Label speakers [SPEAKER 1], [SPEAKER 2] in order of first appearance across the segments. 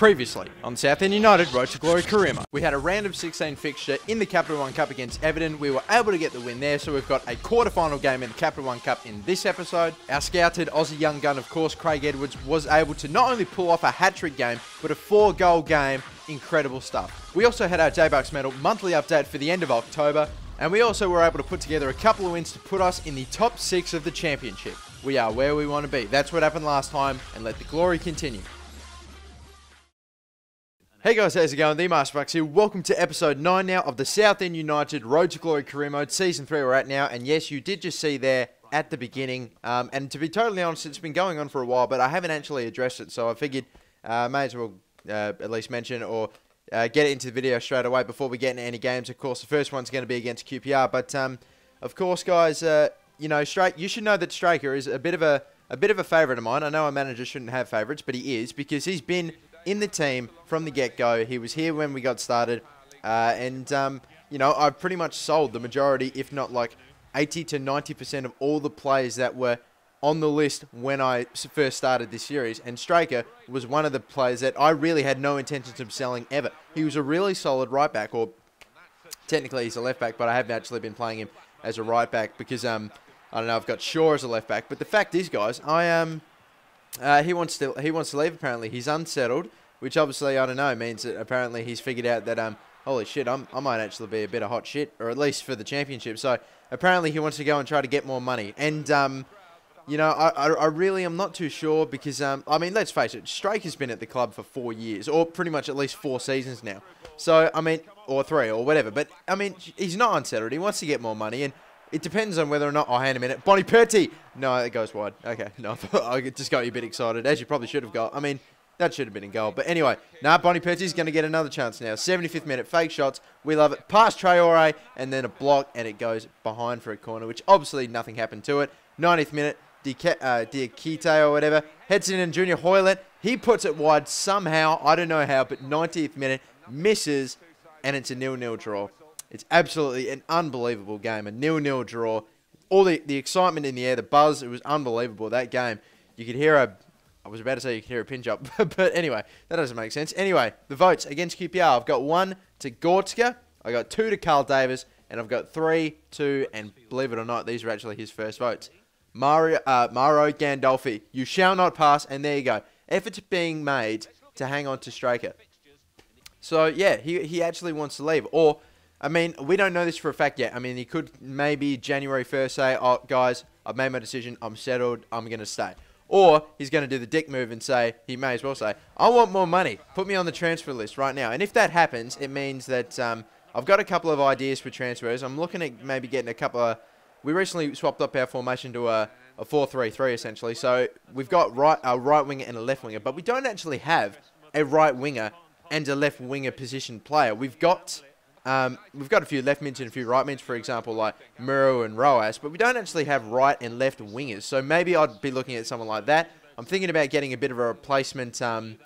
[SPEAKER 1] Previously on South End United Road to Glory career mode, we had a round of 16 fixture in the Capital One Cup against Everton. We were able to get the win there, so we've got a quarter-final game in the Capital One Cup in this episode. Our scouted Aussie young gun, of course, Craig Edwards, was able to not only pull off a hat-trick game, but a 4-goal game. Incredible stuff. We also had our J-Bucks Medal monthly update for the end of October, and we also were able to put together a couple of wins to put us in the top 6 of the championship. We are where we want to be. That's what happened last time, and let the glory continue. Hey guys, how's it going? The Masterbucks here. Welcome to episode 9 now of the South End United Road to Glory career mode, season 3 we're at now. And yes, you did just see there at the beginning. And to be totally honest, it's been going on for a while, but I haven't actually addressed it. So I figured may as well at least mention or get it into the video straight away before we get into any games. Of course, the first one's going to be against QPR. But of course, guys, you know, you should know that Straker is a bit of a favourite of mine. I know a manager shouldn't have favourites, but he is, because he's been in the team from the get-go. He was here when we got started, you know, I've pretty much sold the majority, if not like 80 to 90% of all the players that were on the list when I first started this series, and Straker was one of the players that I really had no intentions of selling ever. He was a really solid right back, or technically he's a left back, but I haven't actually been playing him as a right back because I don't know, I've got Shaw as a left back. But the fact is, guys, he wants to leave. Apparently, he's unsettled, which obviously, I don't know, means that apparently he's figured out that holy shit, I might actually be a bit of hot shit, or at least for the championship. So apparently, he wants to go and try to get more money. And you know, I really am not too sure because I mean, let's face it, Strake has been at the club for 4 years, or pretty much at least 4 seasons now. So I mean, or 3 or whatever. But I mean, he's not unsettled. He wants to get more money, and it depends on whether or not... Oh, hang on a minute. Boniperti! No, it goes wide. Okay. No, I just got you a bit excited, as you probably should have got. I mean, that should have been in goal. But anyway, Boniperti's going to get another chance now. 75th minute, fake shots. We love it. Past Traore, and then a block, and it goes behind for a corner, which obviously nothing happened to it. 90th minute, Diakite or whatever. Heads in and Junior Hoyland. He puts it wide somehow. I don't know how, but 90th minute, misses, and it's a 0-0 draw. It's absolutely an unbelievable game, a 0-0 draw. All the excitement in the air, the buzz, it was unbelievable. That game, you could hear I was about to say you could hear a pinch up, but anyway, that doesn't make sense. Anyway, the votes against QPR, I've got 1 to Gortzka, I got 2 to Carl Davis, and I've got 3, 2, and believe it or not, these are actually his first votes. Mauro Gandolfi, you shall not pass, and there you go. Efforts being made to hang on to Straker. So yeah, he actually wants to leave, or... I mean, we don't know this for a fact yet. I mean, he could maybe January 1st say, oh, guys, I've made my decision. I'm settled. I'm going to stay. Or he's going to do the dick move and say, he may as well say, I want more money. Put me on the transfer list right now. And if that happens, it means that I've got a couple of ideas for transfers. I'm looking at maybe getting a couple of... We recently swapped up our formation to a 4-3-3, essentially. So we've got a right winger and a left winger. But we don't actually have a right winger and a left winger position player. We've got a few left mids and a few right mids, for example, like Muro and Roas, but we don't actually have right and left wingers. So maybe I'd be looking at someone like that. I'm thinking about getting a bit of a replacement. What am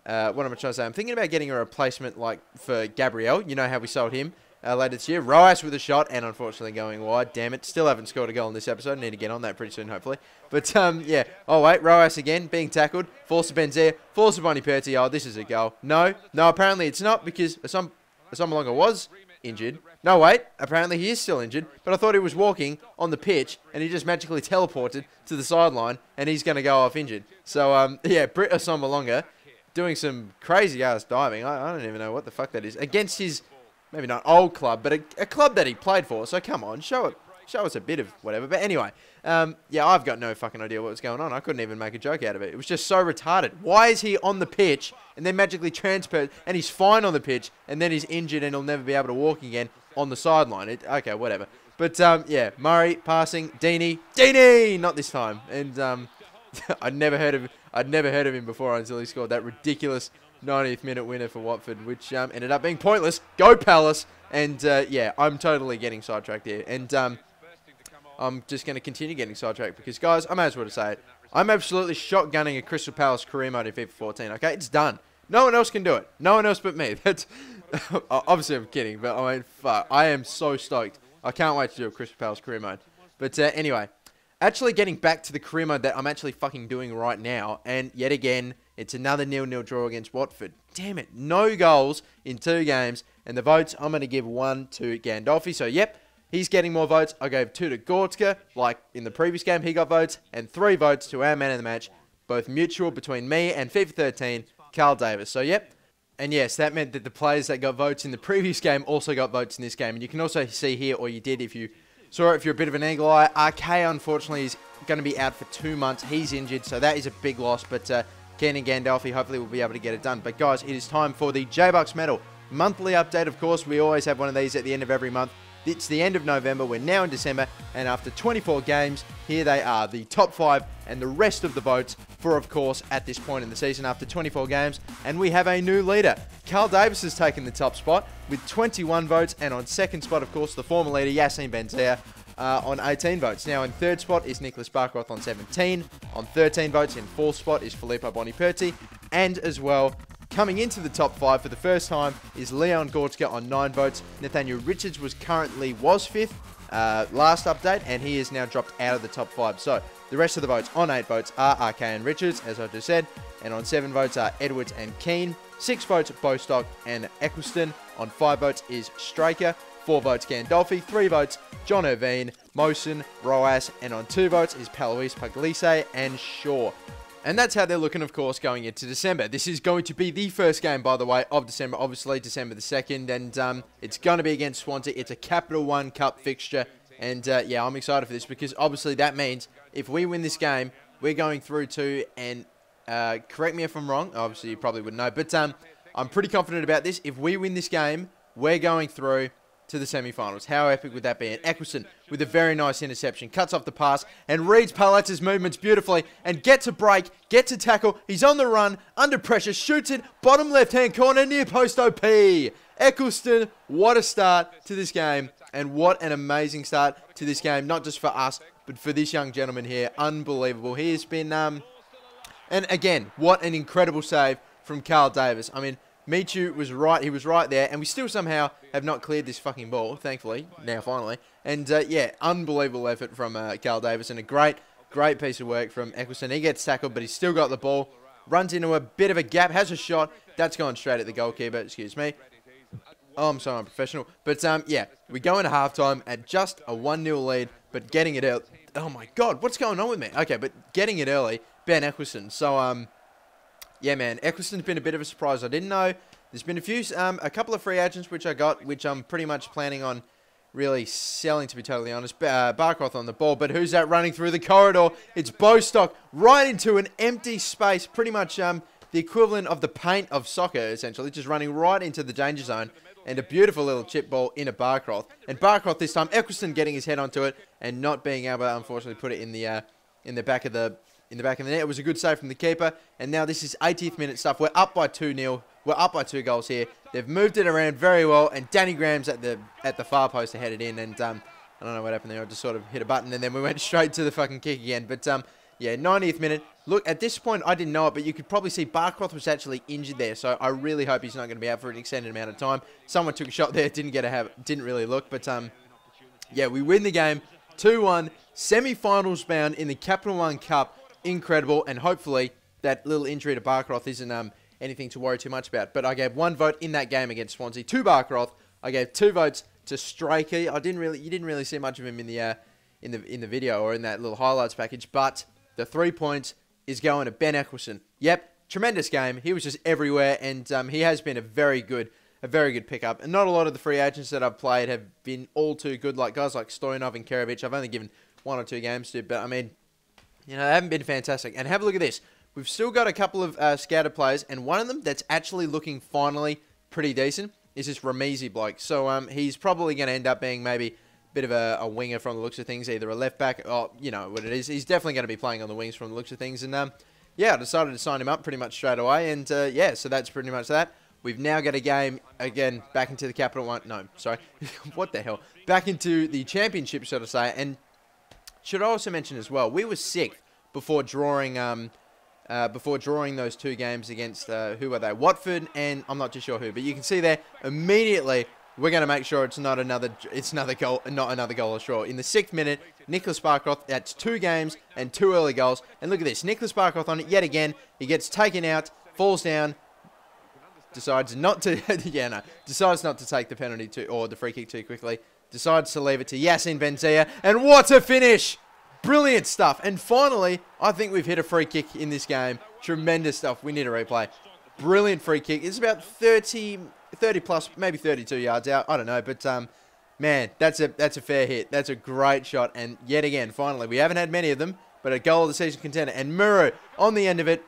[SPEAKER 1] I trying to say? I'm thinking about getting a replacement like for Gabriel. You know how we sold him later this year. Roas with a shot, and unfortunately going wide. Damn it. Still haven't scored a goal in this episode. Need to get on that pretty soon, hopefully. But, yeah. Oh, wait. Roas again, being tackled. Falls to Benzia. Falls to Boniperti. Oh, this is a goal. No, apparently it's not, because Asamoah was injured. No, wait. Apparently he is still injured. But I thought he was walking on the pitch and he just magically teleported to the sideline and he's going to go off injured. So, yeah, Britt Asamoah doing some crazy-ass diving. I don't even know what the fuck that is. Against his, maybe not old club, but a club that he played for. So, come on. Show us a bit of whatever. But anyway, yeah, I've got no fucking idea what was going on. I couldn't even make a joke out of it. It was just so retarded. Why is he on the pitch and then magically transferred and he's fine on the pitch and then he's injured and he'll never be able to walk again on the sideline? Okay, whatever. But, yeah, Murray passing. Deeney! Not this time. And I'd never heard of him before until he scored that ridiculous 90th minute winner for Watford, which ended up being pointless. Go Palace! And, yeah, I'm totally getting sidetracked here. And, I'm just going to continue getting sidetracked because, guys, I may as well say it. I'm absolutely shotgunning a Crystal Palace career mode in FIFA 14, okay? It's done. No one else can do it. No one else but me. That's obviously, I'm kidding, but I mean, fuck. I am so stoked. I can't wait to do a Crystal Palace career mode. But anyway, actually getting back to the career mode that I'm actually fucking doing right now, and yet again, It's another 0-0 draw against Watford. Damn it, no goals in 2 games. And the votes, I'm going to give 1 to Gandolfi. So, yep, he's getting more votes. I gave 2 to Gortska, like in the previous game, he got votes. And 3 votes to our man of the match, both mutual between me and FIFA 13, Carl Davis. So, yep. And yes, that meant that the players that got votes in the previous game also got votes in this game. And you can also see here, or you did if you saw it, if you're a bit of an eagle eye, RK unfortunately is going to be out for 2 months. He's injured, so that is a big loss. But Ken and Gandolfi hopefully will be able to get it done. But guys, it is time for the J-Bucks medal. Monthly update, of course. We always have one of these at the end of every month. It's the end of November. We're now in December. And after 24 games, here they are. The top 5 and the rest of the votes for, of course, at this point in the season after 24 games. And we have a new leader. Carl Davis has taken the top spot with 21 votes. And on second spot, of course, the former leader, Yassine Benzia, on 18 votes. Now, in third spot is Nicholas Barkroth on 17. On 13 votes, in fourth spot is Filippo Boniperti. And as well, coming into the top 5 for the first time is Leon Gortska on 9 votes. Nathaniel Richards was 5th last update, and he is now dropped out of the top 5. So, the rest of the votes on 8 votes are RK and Richards, as I just said. And on 7 votes are Edwards and Keane. 6 votes, Bostock and Eccleston. On 5 votes is Straker. 4 votes, Gandolfi. 3 votes, John Irvine, Mosen, Roas. And on 2 votes is Palois Puglise and Shaw. And that's how they're looking, of course, going into December. This is going to be the first game, by the way, of December. Obviously, December the 2nd. And it's going to be against Swansea. It's a Capital One Cup fixture. And, yeah, I'm excited for this because, obviously, that means if we win this game, we're going through to, and correct me if I'm wrong. Obviously, you probably wouldn't know. But I'm pretty confident about this. If we win this game, we're going through to the semi-finals. How epic would that be? And Eccleston with a very nice interception, cuts off the pass and reads Palatz's movements beautifully and gets a break, gets a tackle. He's on the run, under pressure, shoots it, bottom left-hand corner, near post OP. Eccleston, what a start to this game, and what an amazing start to this game, not just for us, but for this young gentleman here. Unbelievable. He has been, and again, what an incredible save from Carl Davis. I mean, Michu was right. He was right there. And we still somehow have not cleared this fucking ball, thankfully. Now, finally. And, yeah, unbelievable effort from Carl Davis. And a great piece of work from Eccleston. He gets tackled, but he's still got the ball. Runs into a bit of a gap. Has a shot. That's gone straight at the goalkeeper. Excuse me. Oh, I'm so unprofessional. But, yeah, we go into halftime at just a 1-0 lead. But getting it early. Oh, my God. What's going on with me? Okay, but getting it early. Ben Eccleston. So, yeah, man, Eccleston's been a bit of a surprise. I didn't know. There's been a couple of free agents which I got, which I'm pretty much planning on really selling, to be totally honest. Barkroth on the ball, but who's that running through the corridor? It's Bostock right into an empty space, pretty much the equivalent of the paint of soccer, essentially, just running right into the danger zone. And a beautiful little chip ball into Barkroth. And Barkroth this time, Eccleston getting his head onto it and not being able to, unfortunately, put it in the back of the net. It was a good save from the keeper. And now this is 80th minute stuff. We're up by 2-0. We're up by 2 goals here. They've moved it around very well. And Danny Graham's at the far post to head it in. And I don't know what happened there. I just sort of hit a button and then we went straight to the fucking kick again. But yeah, 90th minute. Look, at this point, I didn't know it, but you could probably see Barkroth was actually injured there. So I really hope he's not going to be out for an extended amount of time. Someone took a shot there. Didn't really look. But yeah, we win the game 2-1. Semi-finals bound in the Capital One Cup. Incredible, and hopefully that little injury to Barkroth isn't anything to worry too much about. But I gave 1 vote in that game against Swansea to Barkroth. I gave 2 votes to Straker. You didn't really see much of him in the video or in that little highlights package. But the 3 points is going to Ben Eccleston. Yep, tremendous game. He was just everywhere, and he has been a very good pickup. And not a lot of the free agents that I've played have been all too good. Like guys like Stoyanov and Kerevic, I've only given 1 or 2 games to, but I mean, you know, they haven't been fantastic. And have a look at this. We've still got a couple of scouted players, and one of them that's actually looking finally pretty decent is this Ramezi bloke. So he's probably going to end up being maybe a bit of a winger from the looks of things, either a left back, or you know what it is. He's definitely going to be playing on the wings from the looks of things. And yeah, I decided to sign him up pretty much straight away. And yeah, so that's pretty much that. We've now got a game, again, back into the Capital One. No, sorry. What the hell? Back into the Championship, so to say. And should I also mention as well, we were 6th before drawing those 2 games against, who were they? Watford and I'm not too sure who. But you can see there, immediately we're going to make sure it's not another goal, not another goal ashore. In the 6th minute, Nicholas Barkroth, that's 2 games and 2 early goals. And look at this, Nicholas Barkroth on it yet again. He gets taken out, falls down, decides not to, decides not to take the penalty or the free kick too quickly. Decides to leave it to Yassine Benzia, and what a finish! Brilliant stuff. And finally, I think we've hit a free kick in this game. Tremendous stuff. We need a replay. Brilliant free kick. It's about 30 plus, maybe 32 yards out. I don't know, but man, that's a fair hit. That's a great shot. And yet again, finally, we haven't had many of them, but a goal of the season contender. And Muru on the end of it.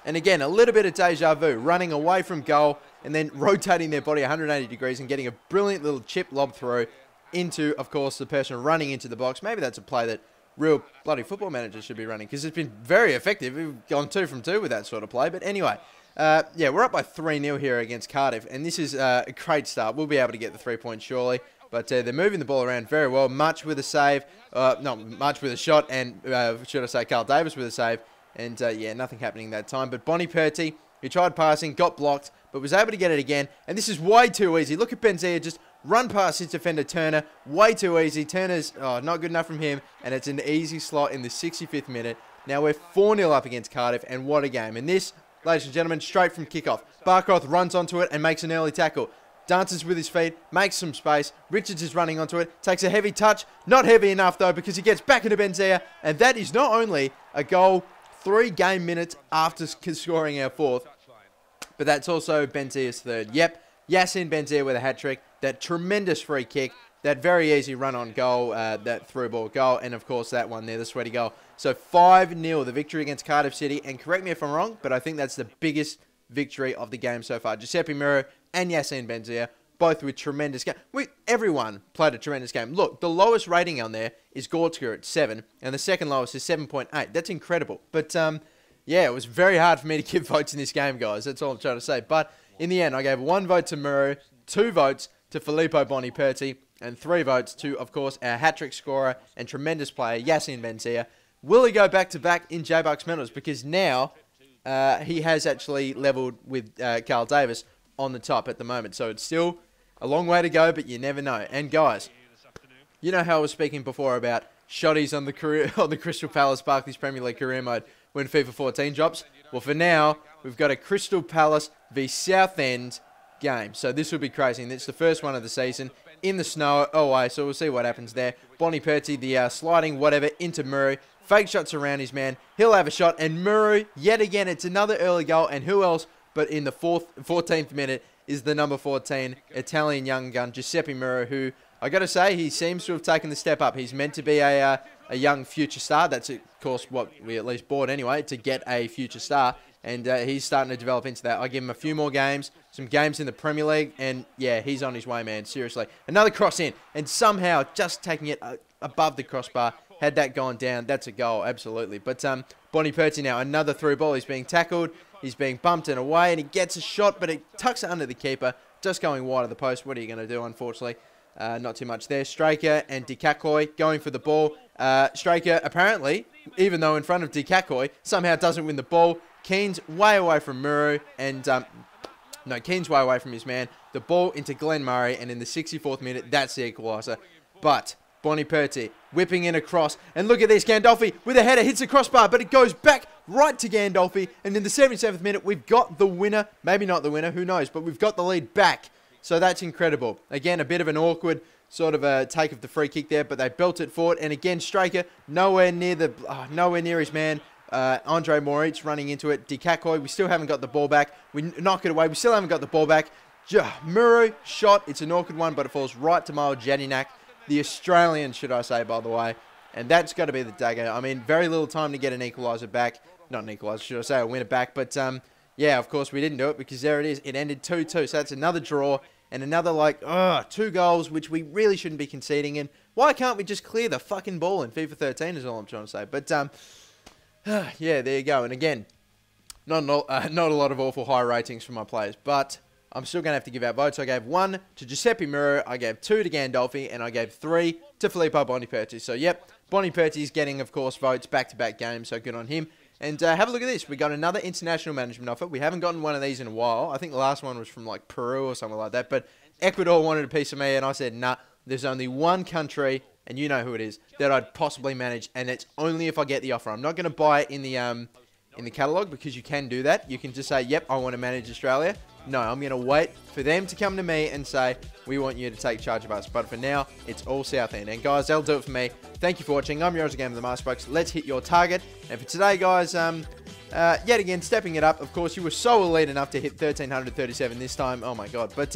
[SPEAKER 1] And again, a little bit of deja vu, running away from goal and then rotating their body 180 degrees and getting a brilliant little chip lob through into, of course, the person running into the box. Maybe that's a play that real bloody football managers should be running, because it's been very effective. We've gone 2 from 2 with that sort of play. But anyway, yeah, we're up by 3-0 here against Cardiff, and this is a great start. We'll be able to get the 3 points surely. But they're moving the ball around very well. Much with a save, not much with a shot, and should I say Carl Davis with a save. And yeah, nothing happening that time. But Boniperti, who tried passing, got blocked, but was able to get it again. And this is way too easy. Look at Benzia just run past his defender, Turner. Way too easy. Turner's not good enough from him. And it's an easy slot in the 65th minute. Now we're 4-0 up against Cardiff. And what a game. And this, ladies and gentlemen, straight from kickoff. Barkroth runs onto it and makes an early tackle. Dances with his feet, makes some space. Richards is running onto it, takes a heavy touch. Not heavy enough, though, because he gets back into Benzia. And that is not only a goal 3 game minutes after scoring our 4th, but that's also Benzia's 3rd. Yep, Yassine Benzia with a hat-trick. That tremendous free kick. That very easy run-on goal, that through-ball goal. And, of course, that one there, the sweaty goal. So 5-0, the victory against Cardiff City. And correct me if I'm wrong, but I think that's the biggest victory of the game so far. Giuseppe Muro and Yassine Benzia, both with tremendous game. Everyone played a tremendous game. Look, the lowest rating on there is Gortska at 7, and the second lowest is 7.8. That's incredible. But, yeah, it was very hard for me to give votes in this game, guys. That's all I'm trying to say. But in the end, I gave 1 vote to Muro, 2 votes to Filippo Boniperti, and 3 votes to, of course, our hat-trick scorer and tremendous player, Yassine Benzia. Will he go back-to-back in J-Bucks medals? Because now he has actually levelled with Carl Davis on the top at the moment. So it's still a long way to go, but you never know. And guys, you know how I was speaking before about shotties on the Crystal Palace Barclays Premier League career mode when FIFA 14 drops? Well, for now, we've got a Crystal Palace v Southend game. So this will be crazy. And it's the first one of the season in the snow away. So we'll see what happens there. Boniperti, the sliding whatever into Murray. Fake shots around his man. He'll have a shot. And Murray, yet again, it's another early goal. And who else but in the 14th minute is the number 14 Italian young gun, Giuseppe Muro, who, I got to say, he seems to have taken the step up. He's meant to be a young future star. That's, of course, what we at least bought anyway, to get a future star. And he's starting to develop into that. I give him a few more games, some games in the Premier League, and yeah, he's on his way, man, seriously. Another cross in, and somehow just taking it above the crossbar. Had that gone down, that's a goal, absolutely. But Boniperti now, another through ball. He's being tackled, he's being bumped and away, and he gets a shot, but it tucks it under the keeper, just going wide of the post. What are you going to do, unfortunately? Not too much there. Straker and Dikakoy going for the ball. Straker, apparently, even though in front of Dikakoy, somehow doesn't win the ball. Keane's way away from Muru, and no, Keane's way away from his man. The ball into Glenn Murray, and in the 64th minute, that's the equaliser. But Boniperti whipping in across, and look at this, Gandolfi with a header hits the crossbar, but it goes back right to Gandolfi, and in the 77th minute, we've got the winner. Maybe not the winner, who knows, but we've got the lead back. So that's incredible. Again, a bit of an awkward sort of a take of the free kick there, but they built it forward, and again, Straker nowhere near his man. Andre Moritz running into it. Dikakoy, we still haven't got the ball back. We knock it away. We still haven't got the ball back. Muru shot. It's an awkward one, but it falls right to Miles Jedinak, the Australian, should I say, by the way. And that's got to be the dagger. I mean, very little time to get an equaliser back. Not an equaliser, should I say, a winner back. But, yeah, of course, we didn't do it because there it is. It ended 2-2. So that's another draw and another, 2 goals, which we really shouldn't be conceding. And why can't we just clear the fucking ball in FIFA 13 is all I'm trying to say. But, yeah, there you go. And again, not a lot of awful high ratings from my players, but I'm still going to have to give out votes. I gave 1 to Giuseppe Muro, I gave 2 to Gandolfi, and I gave 3 to Filippo Boniperti. So, yep, Boniperti's getting, of course, votes back-to-back games, so good on him. And have a look at this. We got another international management offer. We haven't gotten one of these in a while. I think the last one was from like Peru or something like that. But Ecuador wanted a piece of me, and I said, nah, there's only one country, and you know who it is, that I'd possibly manage, and it's only if I get the offer. I'm not going to buy it in the catalogue, because you can do that. You can just say, yep, I want to manage Australia. No, I'm going to wait for them to come to me and say, we want you to take charge of us. But for now, it's all Southend. And guys, that'll do it for me. Thank you for watching. I'm your Aussie Game of the Masterbucks. Let's hit your target. And for today, guys, yet again, stepping it up. Of course, you were so elite enough to hit 1,337 this time. Oh my God. But,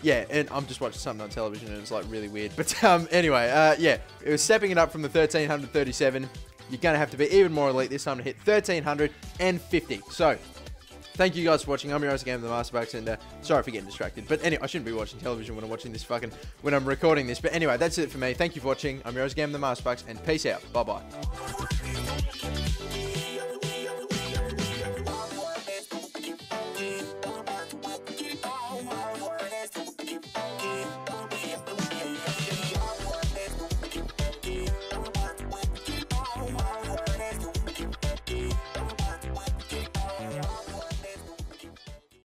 [SPEAKER 1] yeah, and I'm just watching something on television and it's like really weird. But anyway, yeah, it was stepping it up from the 1,337. You're going to have to be even more elite this time to hit 1,350. So, thank you guys for watching. I'm your Aussie Game of the Masterbucks, and sorry for getting distracted. But anyway, I shouldn't be watching television when I'm watching this when I'm recording this. But anyway, that's it for me. Thank you for watching. I'm your Aussie Game of the Masterbucks, and peace out. Bye-bye.